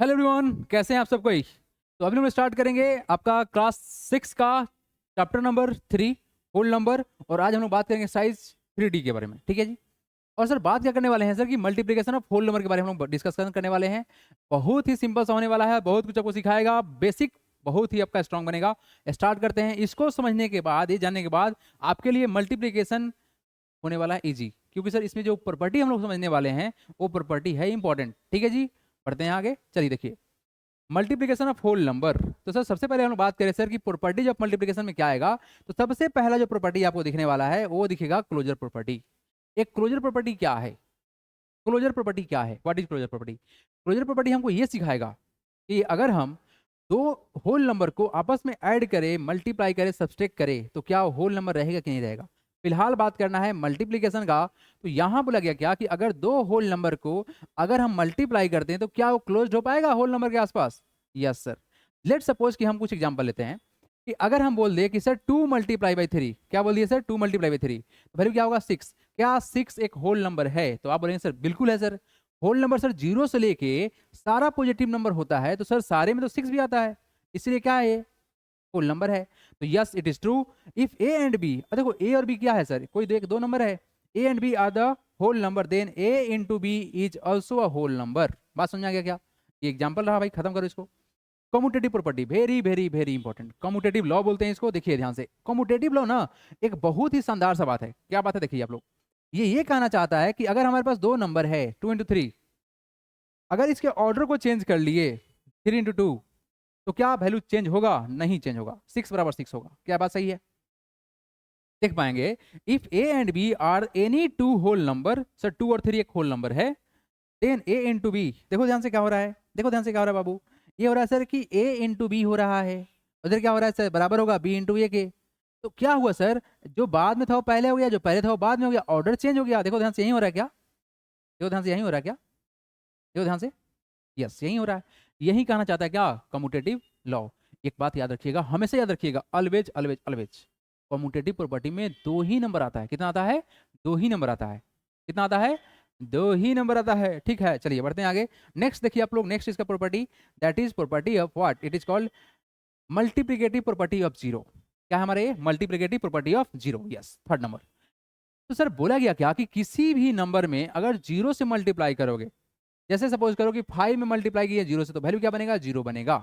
Hello everyone, कैसे हैं आप सब कोई। तो अभी हम स्टार्ट करेंगे आपका क्लास 6 का चैप्टर नंबर 3 होल नंबर। और आज हम लोग बात करेंगे साइज 3D के बारे में, ठीक है जी। और सर बात क्या करने वाले हैं सर कि मल्टीप्लिकेशन ऑफ होल नंबर के बारे में हम लोग डिस्कस करने वाले हैं। बहुत ही सिंपल सा होने वाला है, बहुत कुछ आपको सिखाएगा, बेसिक बहुत ही आपका स्ट्रांग बनेगा। स्टार्ट करते हैं। इसको समझने के बाद, ये जानने के बाद आपके लिए मल्टीप्लिकेशन होने वाला है इजी, क्योंकि सर इसमें जो प्रॉपर्टी हम लोग समझने वाले हैं वो प्रॉपर्टी है इंपॉर्टेंट, ठीक है जी। बढ़ते हैं आगे, चलिए देखिए मल्टीप्लिकेशन ऑफ होल नंबर। तो सर सबसे पहले हम लोग बात करें सर कि प्रॉपर्टी ऑफ मल्टीप्लिकेशन में क्या आएगा। तो सबसे पहला जो प्रॉपर्टी आपको दिखने वाला है वो दिखेगा क्लोजर प्रॉपर्टी। एक क्लोजर प्रॉपर्टी क्या है, क्लोजर प्रॉपर्टी क्या है, what is closure property. Closure property हमको ये सिखाएगा कि अगर हम दो होल नंबर को आपस में ऐड करें, मल्टीप्लाई करें, सब्सट्रैक्ट करें तो क्या होल नंबर रहेगा कि नहीं रहेगा। फिलहाल बात करना है मल्टीप्लिकेशन का। तो यहां बोला गया क्या कि अगर दो होल नंबर को अगर हम मल्टीप्लाई करते हैं तो क्या वो क्लोज हो पाएगा होल नंबर के आसपास। Yes sir. लेट सपोज कि हम कुछ एग्जांपल लेते हैं कि अगर हम बोल दे कि सर 2 मल्टीप्लाई बाई 3, क्या बोल दिए सर 2 मल्टीप्लाई बाई 3, तो वैल्यू क्या होगा 6। क्या 6 एक होल नंबर है, तो आप बोलेंगे सर बिल्कुल है sir. Whole number sir zero से लेके सारा पॉजिटिव नंबर होता है, तो सर सारे में तो 6 भी आता है, इसलिए क्या है ये होल नंबर है। तो yes it is true if A and b, देखो ए और बी क्या है सर, कोई देख दो नंबर है, a and b are the whole number, then A into b is also a whole number. बात समझ आ गया क्या। ये एग्जाम्पल रहा भाई, खत्म करो इसको। Commutative property very very very important, commutative law बोलते हैं इसको। देखिए ध्यान से, कम्यूटेटिव लॉ ना एक बहुत ही शानदार सा बात है। क्या बात है देखिए आप लोग, ये कहना चाहता है कि अगर हमारे पास दो नंबर है 2 into 3, अगर इसके ऑर्डर को चेंज कर लिए 3 into 2, तो क्या वैल्यू चेंज होगा, नहीं चेंज होगा, 6 बराबर 6 होगा। क्या बात सही है, देख पाएंगे। If A and b are any two whole number, sir 2 और 3 एक होल नंबर है, देन ए इंटू बी, देखो ध्यान से क्या हो रहा है, देखो ध्यान से क्या हो रहा है बाबू। ये हो रहा है सर कि ए इंटू बी हो रहा है, उधर क्या हो रहा है सर बराबर होगा बी इंटू ए के। तो क्या हुआ सर, जो बाद में था वो पहले हो गया, जो पहले था वो बाद में हो गया, ऑर्डर चेंज हो गया। देखो ध्यान से यही हो रहा है क्या, देखो ध्यान से यही हो रहा है क्या, देखो ध्यान से, यस यही हो रहा है। यही कहना चाहता है क्या, कम्यूटेटिव लॉ। एक बात याद रखिएगा, हमेशा याद रखिएगा, always always always commutative property में दो ही नंबर आता है। कितना आता है, दो ही नंबर आता है। कितना आता है, दो ही नंबर आता है, ठीक है। चलिए बढ़ते हैं आगे। नेक्स्ट देखिए आप लोग, नेक्स्ट इसका property, that is property of what, it is called multiplicative property of zero. क्या है हमारे, multiplicative property of zero, yes third number. तो सर बोला गया क्या कि किसी भी नंबर में अगर जीरो से मल्टीप्लाई करोगे, जैसे सपोज करो कि 5 में मल्टीप्लाई किया जीरो से, तो वैल्यू क्या बनेगा, जीरो बनेगा।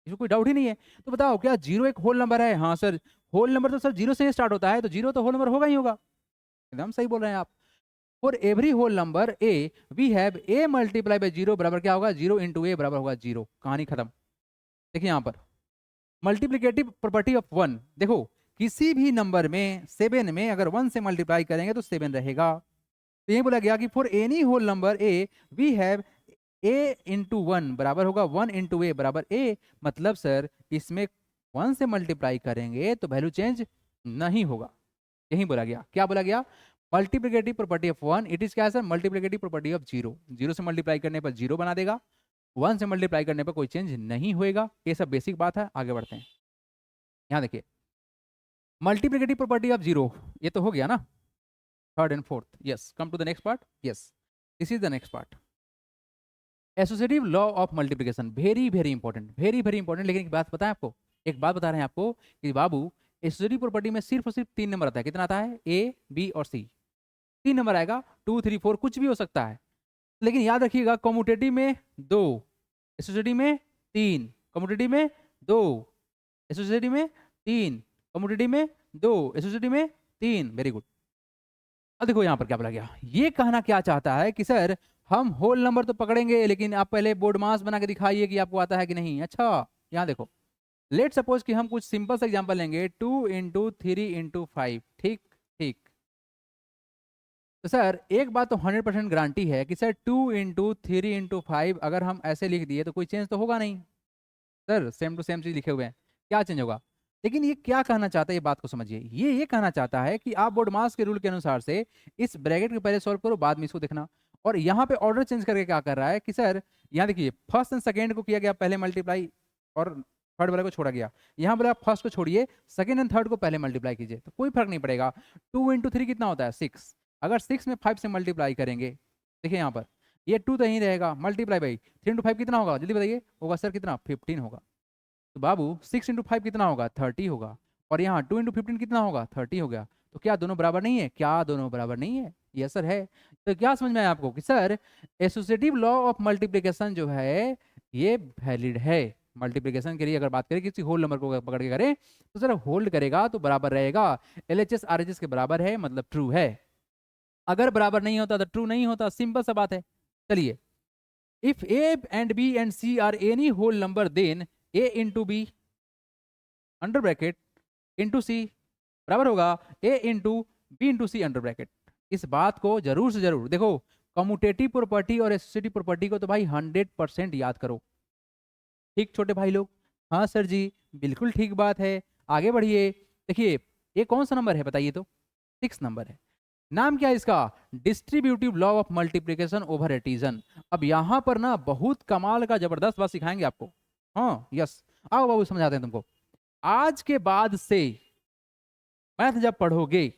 इसमें कोई डाउट ही नहीं है। तो बताओ क्या जीरो एक होल नंबर है, हाँ सर। होल नंबर तो सर जीरो से ही स्टार्ट होता है, तो जीरो तो होल नंबर होगा ही होगा। एकदम सही बोल रहे हैं आप। For every whole number a we have a multiply by zero बराबर क्या होगा, जीरो इंटू ए बराबर होगा जीरो। कहानी खत्म। देखिए यहाँ पर मल्टीप्लिकेटिव प्रॉपर्टी ऑफ वन, देखो किसी भी नंबर में 7 में अगर 1 से मल्टीप्लाई करेंगे तो 7 रहेगा। तो ये बोला गया कि for any whole number a we have a into one बराबर होगा 1 इंटू ए बराबर ए। मतलब सर इसमें 1 से मल्टीप्लाई करेंगे तो वैल्यू चेंज नहीं होगा। यही बोला गया, क्या बोला गया, multiplicative property of one, it is क्या है sir, multiplicative property of zero. Zero से मल्टीप्लाई करने पर जीरो बना देगा, 1 से मल्टीप्लाई करने पर कोई चेंज नहीं होएगा। ये सब बेसिक बात है, आगे बढ़ते हैं। यहाँ देखिए मल्टीप्लिकेटिव प्रॉपर्टी ऑफ जीरो, ये तो हो गया ना, third and fourth. Yes, come to the next part. Yes, this is the next part, associative law of multiplication. Very very important, very very important. लेकिन एक बात बताएं आपको, एक बात बता रहे हैं आपको कि बाबू एसोसिएटिव प्रॉपर्टी में सिर्फ और सिर्फ 3 नंबर आता है। कितना आता है, ए बी और सी, 3 नंबर आएगा, 2 3 4 कुछ भी हो सकता है। लेकिन याद रखिएगा कम्यूटेटिव में 2, एसोसिएटिव में 3, कम्यूटेटिव में 2, एसोसिएटिव में 3, कम्यूटेटिव में 2, एसोसिएटिव में 3। Very good. अब देखो यहाँ पर क्या बोला गया, ये कहना क्या चाहता है कि सर हम होल नंबर तो पकड़ेंगे, लेकिन आप पहले बोर्ड मास बना के दिखाइए कि आपको आता है कि नहीं। अच्छा यहाँ देखो, लेट सपोज कि हम कुछ सिंपल सा एग्जांपल लेंगे, 2 into 3 into 5, ठीक ठीक। तो सर एक बात तो 100% गारंटी है कि सर 2 into 3 into 5 अगर हम ऐसे लिख दिए तो कोई चेंज तो होगा नहीं। सर सेम टू सेम चीज लिखे हुए हैं, क्या चेंज होगा। लेकिन ये क्या कहना चाहता है, ये बात को समझिए। ये कहना चाहता है कि आप बोर्ड मास के रूल के अनुसार से इस ब्रैकेट को पहले सॉल्व करो, बाद में इसको देखना। और यहाँ पे ऑर्डर चेंज करके क्या कर रहा है कि सर यहाँ देखिए फर्स्ट एंड सेकेंड को किया गया पहले मल्टीप्लाई, और थर्ड वाले को छोड़ा गया। यहाँ बोला फर्स्ट को छोड़िए, सेकेंड एंड थर्ड को पहले मल्टीप्लाई कीजिए, तो कोई फर्क नहीं पड़ेगा। 2 into 3 कितना होता है, 6। अगर 6 में 5 से मल्टीप्लाई करेंगे, देखिए यहाँ पर ये 2 तो यहीं रहेगा, मल्टीप्लाई बाई 3 इंटू 5 कितना होगा जल्दी बताइए, होगा सर कितना 15 होगा। तो बाबू 6 इंटू 5 कितना होगा 30 होगा, और यहाँ 2 इंटू 15 कितना होगा 30 हो गया। तो क्या दोनों बराबर नहीं है, क्या दोनों बराबर नहीं है, यस सर है। तो क्या समझ में आया आपको कि sir associative law of multiplication जो है ये वैलिड है। मल्टीप्लिकेशन के लिए अगर बात करें किसी होल नंबर को पकड़ के करें तो सर होल्ड करेगा तो बराबर रहेगा, LHS RHS के बराबर है मतलब ट्रू है। अगर बराबर नहीं होता तो ट्रू नहीं होता, सिंपल सा बात है। चलिए, if A and B and C are any whole number then A into B under bracket into C बराबर होगा A into B into C under bracket. इस बात को जरूर से जरूर देखो, कम्यूटेटिव प्रॉपर्टी और एसोसिएटिव प्रॉपर्टी को तो भाई 100% याद करो। ठीक छोटे भाई लोग, हाँ सर जी बिल्कुल ठीक बात है, आगे बढ़िए। देखिए ये कौन सा नंबर है बताइए तो, 6 नंबर है। नाम क्या है इसका, distributive law of multiplication over addition. अब यहाँ पर ना बहुत कमाल का जबरदस्त बात सिखाएंगे आपको। हाँ यस, आओ बाबू समझाते हैं तुमको। आज के बाद से मैथ जब पढ़ोगे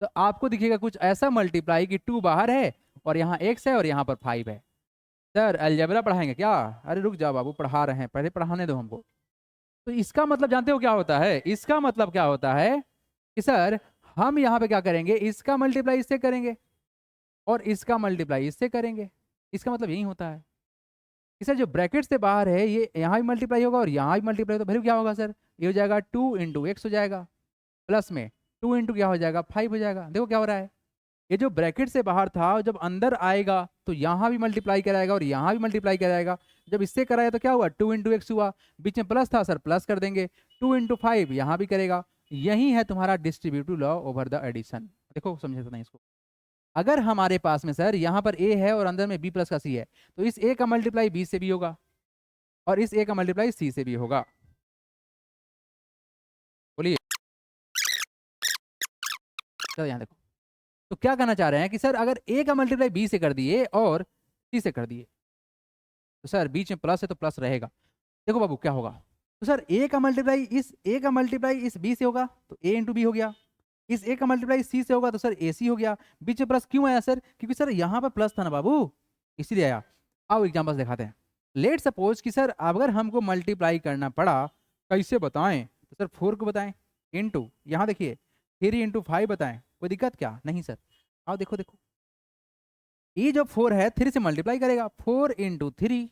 तो आपको दिखेगा कुछ ऐसा मल्टीप्लाई कि 2 बाहर है और यहाँ x है और यहाँ पर 5 है। सर अलजेब्रा पढ़ाएंगे क्या, अरे रुक जाओ बाबू पढ़ा रहे हैं, पहले पढ़ाने दो हमको। तो इसका मतलब जानते हो क्या होता है, इसका मतलब क्या होता है कि सर हम यहाँ पे क्या करेंगे, इसका मल्टीप्लाई इससे करेंगे और इसका मल्टीप्लाई इससे करेंगे। इसका मतलब यही होता है कि सर जो ब्रैकेट से बाहर है ये यहाँ भी मल्टीप्लाई होगा और यहाँ भी मल्टीप्लाई, तो वैल्यू क्या होगा सर, ये हो जाएगा 2 इंटू एक्स हो जाएगा, प्लस में 2 इंटू क्या हो जाएगा 5 हो जाएगा। देखो क्या हो रहा है, ये जो ब्रैकेट से बाहर था जब अंदर आएगा तो यहाँ भी मल्टीप्लाई कराएगा और यहाँ भी मल्टीप्लाई कराएगा। जब इससे कराया तो क्या हुआ 2 इंटू एक्स हुआ, बीच में प्लस था सर प्लस कर देंगे, 2 इंटू 5 यहाँ भी करेगा। यही है तुम्हारा distributive law over the addition. देखो समझे तो नहीं इसको, अगर हमारे पास में सर यहाँ पर ए है और अंदर में बी प्लस का सी है तो इस ए का मल्टीप्लाई बी से भी होगा और इस ए का मल्टीप्लाई सी से भी होगा। बोलिए, चलो यहाँ देखो, तो क्या कहना चाह रहे हैं कि सर अगर ए का मल्टीप्लाई बी से कर दिए और सी से कर दिए तो सर बीच में प्लस है तो प्लस रहेगा। देखो बाबू क्या होगा, तो सर ए का मल्टीप्लाई इस बी से होगा तो ए इंटू बी हो गया, इस ए का मल्टीप्लाई सी से होगा तो सर ए सी हो गया। बीच में प्लस क्यों आया सर, क्योंकि सर यहाँ पर प्लस था ना बाबू, इसीलिए आया। आओ एग्जाम्पल दिखाते हैं। लेट सपोज कि सर अगर हमको मल्टीप्लाई करना पड़ा, कैसे बताएं, तो सर 4 को बताएं इंटू यहाँ देखिए 3 इंटू 5 बताएं, कोई दिक्कत क्या नहीं सर। आओ देखो देखो, ये जो 4 है 3 से मल्टीप्लाई करेगा, 4 इंटू 3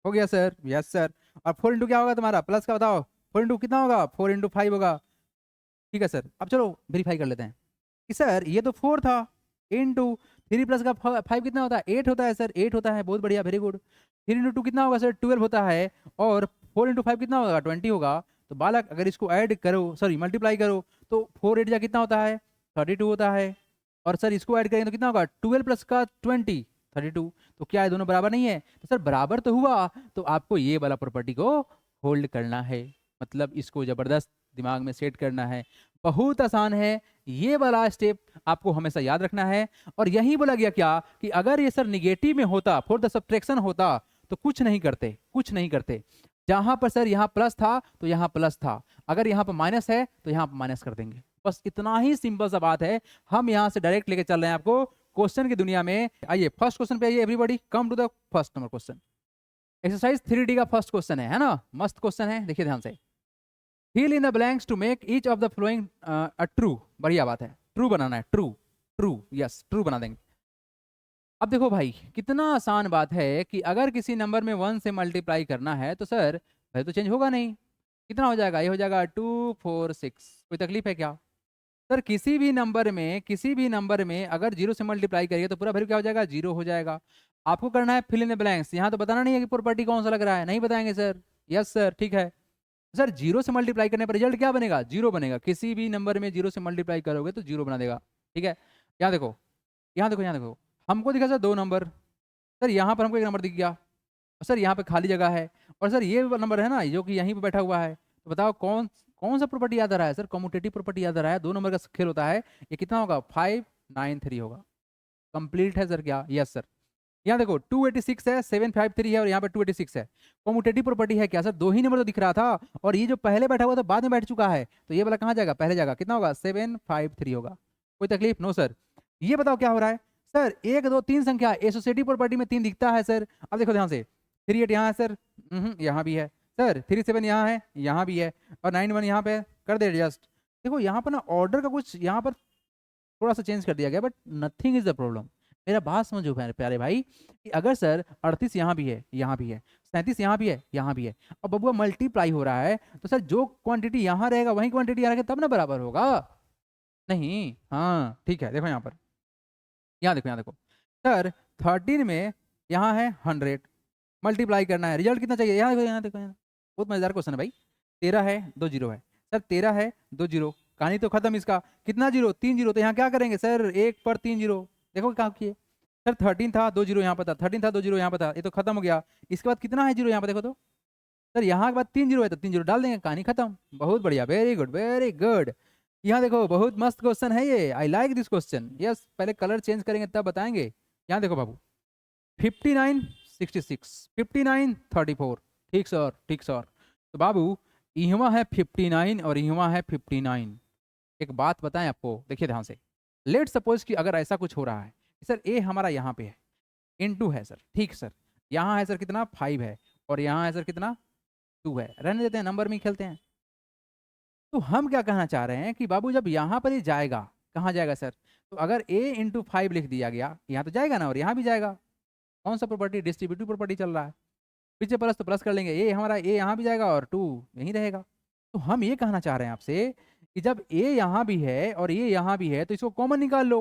हो गया सर, यस सर। और 4 इंटू क्या होगा तुम्हारा प्लस का बताओ, 4 इंटू कितना होगा 4 इंटू 5 होगा, ठीक है सर। अब चलो वेरीफाई कर लेते हैं कि सर ये तो 4 था इंटू 3 प्लस का 5 कितना होता है 8 होता है सर, 8 होता है, बहुत बढ़िया वेरी गुड। 3 इंटू 2 कितना होगा सर 12 होता है, और 4 इंटू 5 कितना होगा 20 होगा। तो बालक अगर इसको ऐड करो सॉरी मल्टीप्लाई करो तो 4 8 जा कितना होता है 32 होता है, और सर इसको ऐड करेंगे तो कितना होगा 12 प्लस का 20 32। तो क्या है दोनों बराबर नहीं है, तो सर बराबर तो हुआ, तो आपको ये वाला प्रॉपर्टी को होल्ड करना है, मतलब इसको जबरदस्त दिमाग में सेट करना है। बहुत आसान है, ये वाला स्टेप आपको हमेशा याद रखना है। और यही बोला गया क्या कि अगर ये सर निगेटिव में होता फॉर द सब्ट्रैक्शन होता तो कुछ नहीं करते, कुछ नहीं करते। जहां पर सर यहाँ प्लस था तो यहाँ प्लस था, अगर यहाँ पर माइनस है तो यहाँ पर माइनस कर देंगे, बस इतना ही सिंपल सा बात है। हम यहाँ से डायरेक्ट लेके चल रहे हैं आपको क्वेश्चन की दुनिया में। आइए फर्स्ट क्वेश्चन पे आइए everybody, come to the first number question. Exercise 3D का फर्स्ट क्वेश्चन है ना, मस्त क्वेश्चन है, देखिए ध्यान से। Fill in the blanks to make each of the following a true, बढ़िया बात है, ट्रू बनाना है, ट्रू ट्रू यस ट्रू बना देंगे। अब देखो भाई कितना आसान बात है कि अगर किसी नंबर में 1 से मल्टीप्लाई करना है तो सर वैल्यू तो चेंज होगा नहीं, कितना हो जाएगा, ये हो जाएगा 2 4 6। कोई तकलीफ है क्या सर, किसी भी नंबर में अगर 0 से मल्टीप्लाई करिए तो पूरा वैल्यू क्या हो जाएगा 0 हो जाएगा। आपको करना है फिल इन द ब्लैंक्स, यहाँ तो बताना नहीं है कि प्रॉपर्टी कौन सा लग रहा है, नहीं बताएंगे सर, यस सर ठीक है। सर 0 से मल्टीप्लाई करने पर रिजल्ट क्या बनेगा 0 बनेगा, किसी भी नंबर में 0 से मल्टीप्लाई करोगे तो 0 बना देगा, ठीक है। यहाँ देखो यहाँ देखो यहाँ देखो, हमको दिखा सर 2 नंबर, सर यहाँ पर हमको 1 नंबर दिख गया, और सर यहाँ पे खाली जगह है, और सर ये नंबर है ना जो कि यहीं पे बैठा हुआ है, तो बताओ कौन कौन सा प्रॉपर्टी याद आ रहा है सर, कम्यूटेटिव प्रॉपर्टी याद आ रहा है, 2 नंबर का खेल होता है। ये कितना होगा 5 9 3 होगा, कंप्लीट है सर क्या, यस सर। यहाँ देखो 286 है 753 है और यहाँ पे 286 है, कम्यूटेटिव प्रॉपर्टी है क्या सर, 2 ही नंबर तो दिख रहा था, और ये जो पहले बैठा हुआ था बाद में बैठ चुका है, तो ये वाला कहाँ जाएगा पहले जाएगा, कितना होगा 753 होगा। कोई तकलीफ नो सर। ये बताओ क्या हो रहा है, सर 1 2 3 संख्या एसोसिएटिव प्रॉपर्टी में 3 दिखता है सर। अब देखो ध्यान से, 3 8 यहाँ है सर, यहाँ भी है सर, 3 7 यहाँ है, यहाँ भी है, और 9 1 यहाँ पे कर दे एडजस्ट। देखो यहाँ पर ना ऑर्डर का कुछ यहाँ पर थोड़ा सा चेंज कर दिया गया, but nothing is the problem. मेरा बात समझो मेरे प्यारे भाई, कि अगर सर 38 यहाँ भी है, यहाँ भी है, 37 यहाँ भी है, यहाँ भी है, अब बबुआ मल्टीप्लाई हो रहा है, तो सर जो क्वांटिटी यहाँ रहेगा वही क्वांटिटी यहाँ रहेगा, तब ना बराबर होगा। नहीं, हाँ ठीक है, देखो यहाँ पर, यहाँ देखो, यहाँ देखो सर 13 में यहाँ है 100, मल्टीप्लाई करना है, रिजल्ट कितना चाहिए, यहाँ देखो, यहाँ देखो, यहाँ बहुत मजेदार क्वेश्चन है भाई। 13 है 2 जीरो है सर, 13 है 2 जीरो, कहानी तो खत्म इसका। कितना जीरो, 3 जीरो, तो यहाँ क्या करेंगे सर, 1 पर 3 जीरो, देखो क्या किए सर, 13 था 2 जीरो यहाँ पर था, 13 था 2 जीरो यहाँ पर था, ये तो खत्म हो गया। इसके बाद कितना है जीरो यहाँ पर, देखो तो सर यहाँ के बाद 3 जीरो है, तो 3 जीरो डाल देंगे, कहानी खत्म। बहुत बढ़िया, वेरी गुड वेरी गुड। यहाँ देखो बहुत मस्त क्वेश्चन है ये, I like this question. Yes, पहले कलर चेंज करेंगे तब बताएंगे। यहाँ देखो बाबू, 59 66, 59 34, ठीक सर, ठीक सर। तो बाबू इहवा है 59 और इहवा है 59। एक बात बताएं आपको, देखिए ध्यान से, लेट सपोज कि अगर ऐसा कुछ हो रहा है, सर ए हमारा यहाँ पे है, इनटू है सर, ठीक सर, यहाँ है सर कितना 5 है, और यहाँ है सर कितना 2 है, रहने देते हैं, नंबर में ही खेलते हैं। तो हम क्या कहना चाह रहे हैं कि बाबू जब यहाँ पर ये जाएगा, कहाँ जाएगा सर, तो अगर a इंटू 5 लिख दिया गया, यहाँ तो जाएगा ना, और यहाँ भी जाएगा। कौन सा प्रॉपर्टी, डिस्ट्रीब्यूटिव प्रॉपर्टी चल रहा है, पीछे प्लस तो प्लस कर लेंगे, ए हमारा ए यहाँ भी जाएगा और 2 यहीं रहेगा। तो हम ये कहना चाह रहे हैं आपसे कि जब ए यहाँ भी है और ये यहाँ भी है, तो इसको कॉमन निकाल लो।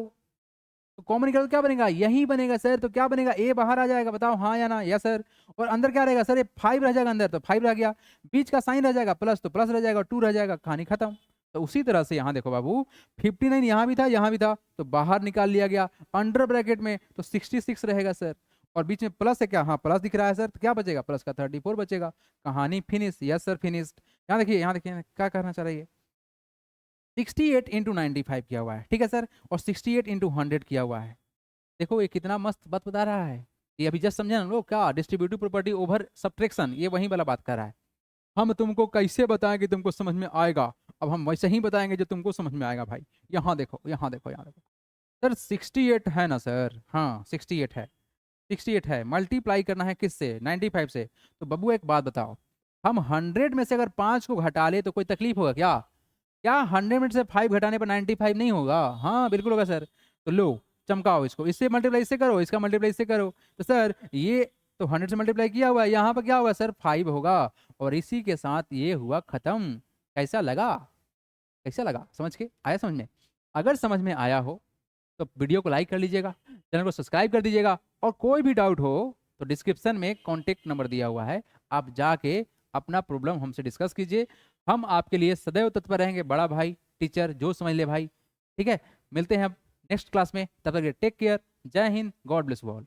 तो कॉमन निकाल क्या बनेगा, यही बनेगा सर। तो क्या बनेगा, ए बाहर आ जाएगा, बताओ हाँ या ना, यस सर। और अंदर क्या रहेगा सर, ये 5 रह जाएगा अंदर, तो 5 रह गया, बीच का साइन रह जाएगा प्लस, तो प्लस रह जाएगा, 2 रह जाएगा, कहानी खत्म। तो उसी तरह से यहाँ देखो बाबू, 59 यहाँ भी था, यहाँ भी था, तो बाहर निकाल लिया गया, अंडर ब्रैकेट में तो 66 रहेगा सर, और बीच में प्लस है क्या, हाँ प्लस दिख रहा है सर, तो क्या बचेगा, प्लस का 34 बचेगा, कहानी फिनिश। Yes sir finished. यहाँ देखिए, यहाँ देखिए क्या करना चाह रही है, 68 इंटू 95 किया हुआ है, ठीक है सर, और 68 इंटू 100 किया हुआ है। देखो ये कितना मस्त बात बता रहा है, ये अभी जस्ट समझे ना लोग, क्या डिस्ट्रीब्यूटिव प्रॉपर्टी ओवर सब्ट्रैक्शन, ये वही वाला बात कर रहा है। हम तुमको कैसे बताएं कि तुमको समझ में आएगा, अब हम वैसे ही बताएंगे जो तुमको समझ में आएगा भाई। यहाँ देखो, यहाँ देखो, यहाँ देखो सर, 68 है ना सर, हाँ 68 है, 68 है, मल्टीप्लाई करना है किससे, 95 से। तो बब्बू एक बात बताओ, हम 100 में से अगर 5 को घटा ले तो कोई तकलीफ होगा क्या, क्या 100 में से 5 घटाने पर 95 नहीं होगा, हाँ बिल्कुल होगा सर। तो लो चमकाओ इसको, इससे मल्टीप्लाई इससे करो, इसका मल्टीप्लाई इससे करो, तो सर ये तो 100 से मल्टीप्लाई किया हुआ है, यहाँ पर क्या होगा सर 5 होगा, और इसी के साथ ये हुआ खत्म। कैसा लगा, कैसा लगा, समझ के आया समझ में? अगर समझ में आया हो तो वीडियो को लाइक कर लीजिएगा, चैनल को सब्सक्राइब कर दीजिएगा, और कोई भी डाउट हो तो डिस्क्रिप्शन में कॉन्टेक्ट नंबर दिया हुआ है, आप जाके अपना प्रॉब्लम हमसे डिस्कस कीजिए। हम आपके लिए सदैव तत्पर रहेंगे, बड़ा भाई टीचर जो समझ ले भाई, ठीक है। मिलते हैं नेक्स्ट क्लास में, तब तक टेक केयर, जय Hind, God bless you all.